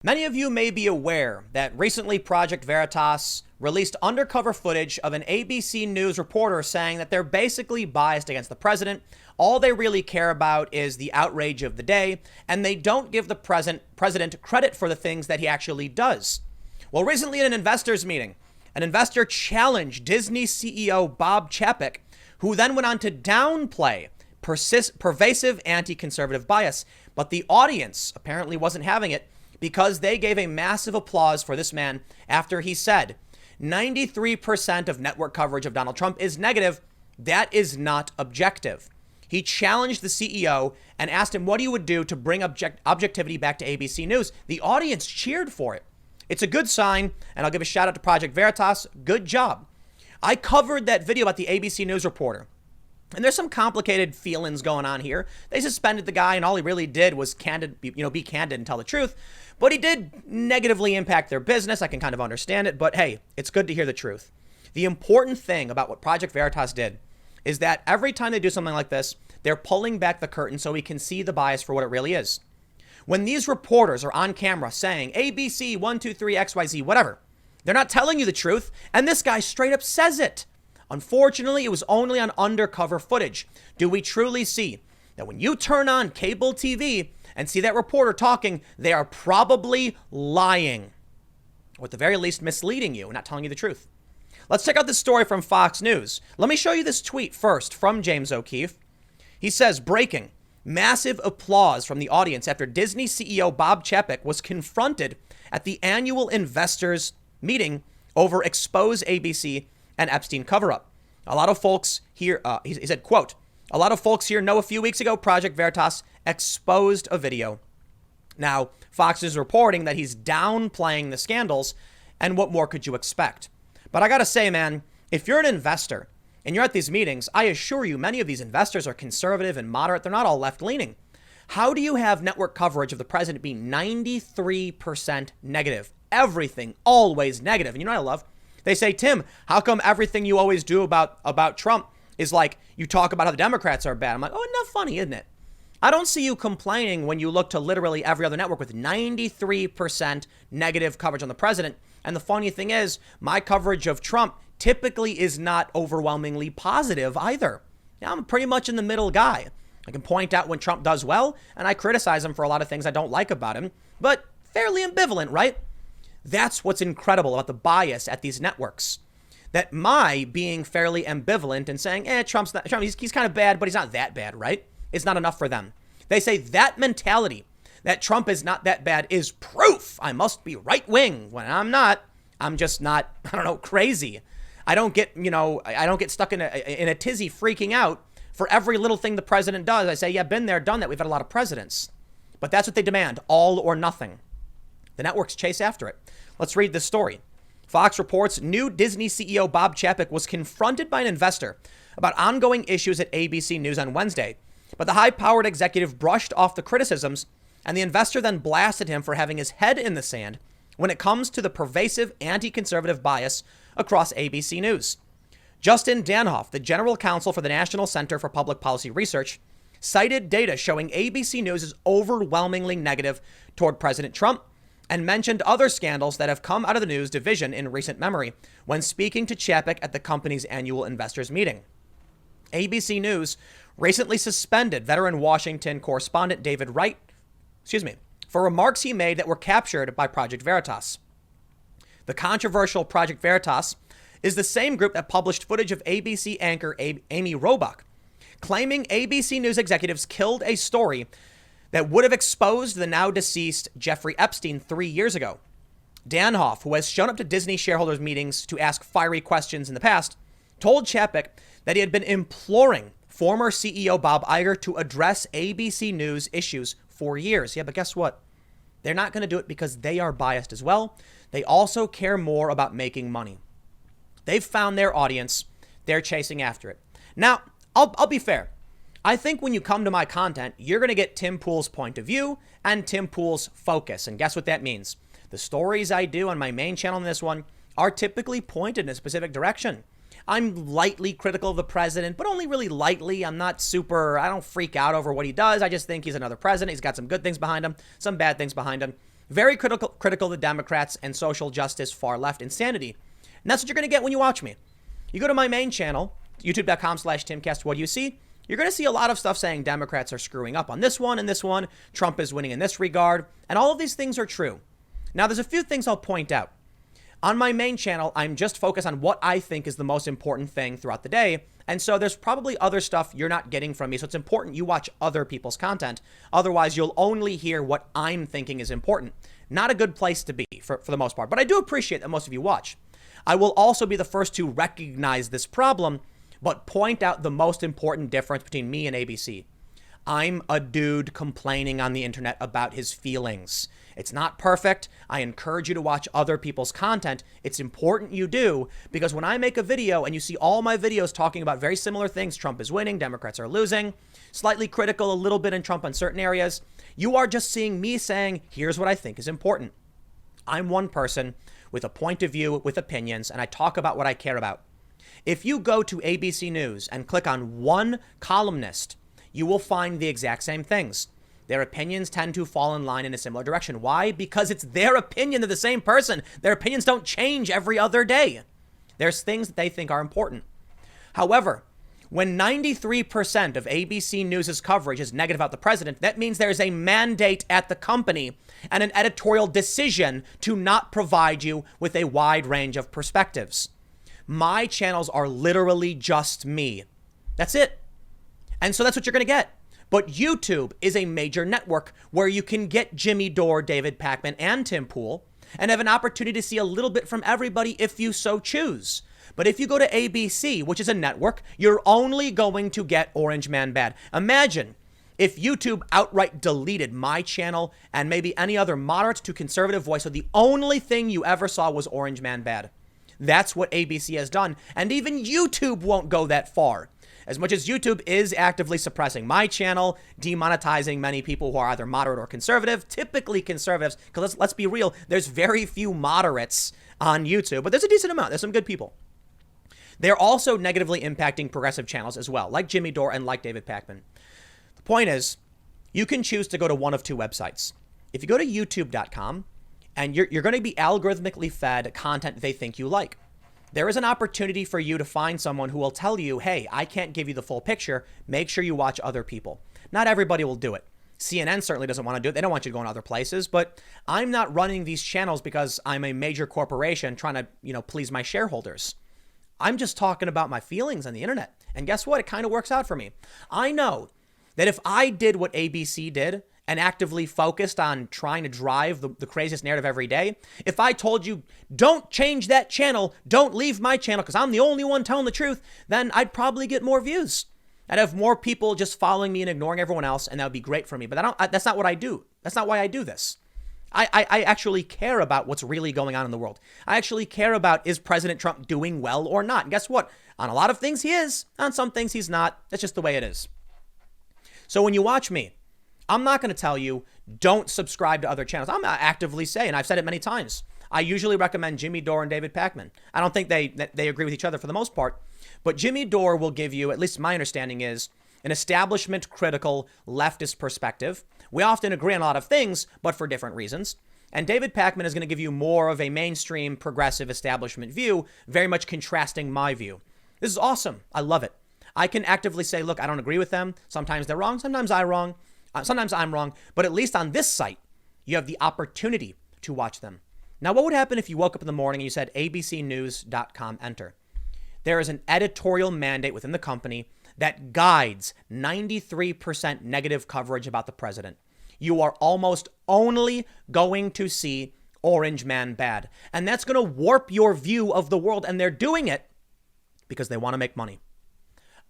Many of you may be aware that recently Project Veritas released undercover footage of an ABC News reporter saying that they're basically biased against the president. All they really care about is the outrage of the day, and they don't give the president credit for the things that he actually does. Well, recently in an investors meeting, an investor challenged Disney CEO Bob Chapek, who then went on to downplay pervasive anti-conservative bias. But the audience apparently wasn't having it, because they gave a massive applause for this man after he said 93% of network coverage of Donald Trump is negative. That is not objective. He challenged the CEO and asked him what he would do to bring objectivity back to ABC News. The audience cheered for it. It's a good sign, and I'll give a shout out to Project Veritas. Good job. I covered that video about the ABC News reporter. And there's some complicated feelings going on here. They suspended the guy, and all he really did was be candid and tell the truth. But he did negatively impact their business. I can kind of understand it. But hey, it's good to hear the truth. The important thing about what Project Veritas did is that every time they do something like this, they're pulling back the curtain so we can see the bias for what it really is. When these reporters are on camera saying ABC 123 XYZ, whatever, they're not telling you the truth. And this guy straight up says it. Unfortunately, it was only on undercover footage. Do we truly see that when you turn on cable TV and see that reporter talking, they are probably lying, or at the very least misleading you and not telling you the truth? Let's check out this story from Fox News. Let me show you this tweet first from James O'Keefe. He says, breaking, massive applause from the audience after Disney CEO Bob Chapek was confronted at the annual investors meeting over exposed ABC and Epstein cover-up. A lot of folks here, he said, quote, a lot of folks here know a few weeks ago, Project Veritas exposed a video. Now, Fox is reporting that he's downplaying the scandals, and what more could you expect? But I gotta say, man, if you're an investor and you're at these meetings, I assure you many of these investors are conservative and moderate. They're not all left-leaning. How do you have network coverage of the president be 93% negative? Everything, always negative. And you know what I love? They say, Tim, how come everything you always do about Trump is like you talk about how the Democrats are bad? I'm like, oh, isn't that funny, isn't it? I don't see you complaining when you look to literally every other network with 93% negative coverage on the president. And the funny thing is, my coverage of Trump typically is not overwhelmingly positive either. Now, I'm pretty much in the middle guy. I can point out when Trump does well, and I criticize him for a lot of things I don't like about him, but fairly ambivalent, right? That's what's incredible about the bias at these networks. That my being fairly ambivalent and saying, Trump, he's kind of bad, but he's not that bad, right? It's not enough for them. They say that mentality, that Trump is not that bad, is proof I must be right wing when I'm not. I'm just not, crazy. I don't get stuck in a tizzy freaking out for every little thing the president does. I say, yeah, been there, done that. We've had a lot of presidents. But that's what they demand, all or nothing. The networks chase after it. Let's read this story. Fox reports new Disney CEO Bob Chapek was confronted by an investor about ongoing issues at ABC News on Wednesday. But the high-powered executive brushed off the criticisms, and the investor then blasted him for having his head in the sand when it comes to the pervasive anti-conservative bias across ABC News. Justin Danhoff, the general counsel for the National Center for Public Policy Research, cited data showing ABC News is overwhelmingly negative toward President Trump, and mentioned other scandals that have come out of the news division in recent memory when speaking to Chapek at the company's annual investors meeting. ABC News recently suspended veteran Washington correspondent David Wright, for remarks he made that were captured by Project Veritas. The controversial Project Veritas is the same group that published footage of ABC anchor Amy Robach, claiming ABC News executives killed a story that would have exposed the now deceased Jeffrey Epstein 3 years ago. Danhoff, who has shown up to Disney shareholders meetings to ask fiery questions in the past, told Chapek that he had been imploring former CEO Bob Iger to address ABC News issues for years. Yeah, but guess what? They're not going to do it because they are biased as well. They also care more about making money. They've found their audience. They're chasing after it. Now, I'll be fair. I think when you come to my content, you're going to get Tim Pool's point of view and Tim Pool's focus. And guess what that means? The stories I do on my main channel in this one are typically pointed in a specific direction. I'm lightly critical of the president, but only really lightly. I don't freak out over what he does. I just think he's another president. He's got some good things behind him, some bad things behind him. Very critical of the Democrats and social justice far left insanity. And that's what you're going to get when you watch me. You go to my main channel, youtube.com/timcast. What do you see? You're going to see a lot of stuff saying Democrats are screwing up on this one and this one. Trump is winning in this regard. And all of these things are true. Now, there's a few things I'll point out. On my main channel, I'm just focused on what I think is the most important thing throughout the day. And so there's probably other stuff you're not getting from me. So it's important you watch other people's content. Otherwise, you'll only hear what I'm thinking is important. Not a good place to be for the most part. But I do appreciate that most of you watch. I will also be the first to recognize this problem, but point out the most important difference between me and ABC. I'm a dude complaining on the internet about his feelings. It's not perfect. I encourage you to watch other people's content. It's important you do, because when I make a video and you see all my videos talking about very similar things, Trump is winning, Democrats are losing, slightly critical a little bit in Trump on certain areas, you are just seeing me saying, here's what I think is important. I'm one person with a point of view, with opinions, and I talk about what I care about. If you go to ABC News and click on one columnist, you will find the exact same things. Their opinions tend to fall in line in a similar direction. Why? Because it's their opinion. They're the same person. Their opinions don't change every other day. There's things that they think are important. However, when 93% of ABC News' coverage is negative about the president, that means there is a mandate at the company and an editorial decision to not provide you with a wide range of perspectives. My channels are literally just me. That's it. And so that's what you're going to get. But YouTube is a major network where you can get Jimmy Dore, David Pakman, and Tim Pool and have an opportunity to see a little bit from everybody if you so choose. But if you go to ABC, which is a network, you're only going to get Orange Man Bad. Imagine if YouTube outright deleted my channel and maybe any other moderate to conservative voice, so the only thing you ever saw was Orange Man Bad. That's what ABC has done. And even YouTube won't go that far. As much as YouTube is actively suppressing my channel, demonetizing many people who are either moderate or conservative, typically conservatives, because let's be real, there's very few moderates on YouTube, but there's a decent amount. There's some good people. They're also negatively impacting progressive channels as well, like Jimmy Dore and like David Pakman. The point is, you can choose to go to one of two websites. If you go to youtube.com, and you're going to be algorithmically fed content they think you like. There is an opportunity for you to find someone who will tell you, hey, I can't give you the full picture. Make sure you watch other people. Not everybody will do it. CNN certainly doesn't want to do it. They don't want you to go in other places, but I'm not running these channels because I'm a major corporation trying to, please my shareholders. I'm just talking about my feelings on the internet. And guess what? It kind of works out for me. I know that if I did what ABC did and actively focused on trying to drive the craziest narrative every day, if I told you, don't change that channel, don't leave my channel because I'm the only one telling the truth, then I'd probably get more views. I'd have more people just following me and ignoring everyone else, and that would be great for me. But that's not what I do. That's not why I do this. I actually care about what's really going on in the world. I actually care about, is President Trump doing well or not? And guess what? On a lot of things he is. On some things he's not. That's just the way it is. So when you watch me, I'm not going to tell you, don't subscribe to other channels. I'm not actively saying, and I've said it many times, I usually recommend Jimmy Dore and David Pakman. I don't think they agree with each other for the most part, but Jimmy Dore will give you, at least my understanding is, an establishment critical leftist perspective. We often agree on a lot of things, but for different reasons. And David Pakman is going to give you more of a mainstream progressive establishment view, very much contrasting my view. This is awesome. I love it. I can actively say, look, I don't agree with them. Sometimes they're wrong. Sometimes I'm wrong. Sometimes I'm wrong. But at least on this site, you have the opportunity to watch them. Now, what would happen if you woke up in the morning and you said abcnews.com, enter? There is an editorial mandate within the company that guides 93% negative coverage about the president. You are almost only going to see Orange Man Bad. And that's going to warp your view of the world. And they're doing it because they want to make money.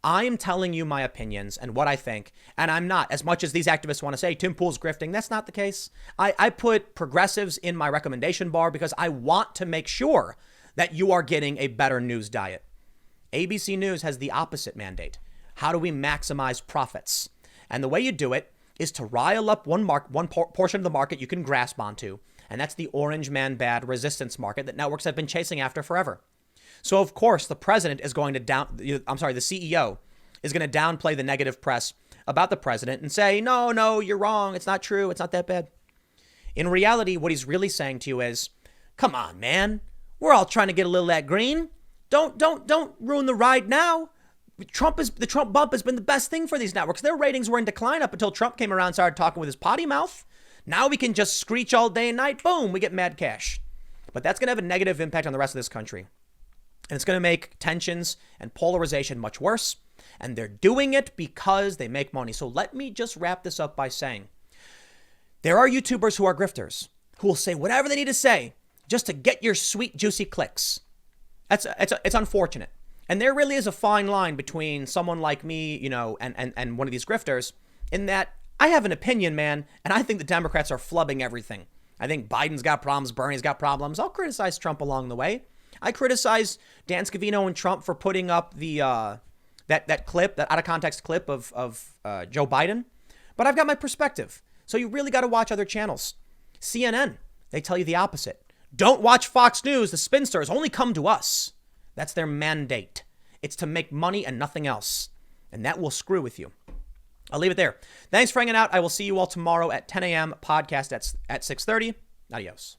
I'm telling you my opinions and what I think, and I'm not, as much as these activists want to say, Tim Pool's grifting, that's not the case. I put progressives in my recommendation bar because I want to make sure that you are getting a better news diet. ABC News has the opposite mandate. How do we maximize profits? And the way you do it is to rile up one portion of the market you can grasp onto, and that's the Orange Man Bad resistance market that networks have been chasing after forever. So, of course, the president is going to the CEO is going to downplay the negative press about the president and say, no, you're wrong. It's not true. It's not that bad. In reality, what he's really saying to you is, come on, man. We're all trying to get a little of that green. Don't ruin the ride now. The Trump bump has been the best thing for these networks. Their ratings were in decline up until Trump came around and started talking with his potty mouth. Now we can just screech all day and night. Boom, we get mad cash. But that's going to have a negative impact on the rest of this country. And it's going to make tensions and polarization much worse. And they're doing it because they make money. So let me just wrap this up by saying, there are YouTubers who are grifters who will say whatever they need to say just to get your sweet, juicy clicks. It's unfortunate. And there really is a fine line between someone like me, and one of these grifters, in that I have an opinion, man, and I think the Democrats are flubbing everything. I think Biden's got problems, Bernie's got problems. I'll criticize Trump along the way. I criticize Dan Scavino and Trump for putting up the that clip, that out of context clip of Joe Biden. But I've got my perspective. So you really got to watch other channels. CNN, they tell you the opposite. Don't watch Fox News. The spinsters only come to us. That's their mandate. It's to make money and nothing else. And that will screw with you. I'll leave it there. Thanks for hanging out. I will see you all tomorrow at 10 a.m. podcast at 6:30. Adios.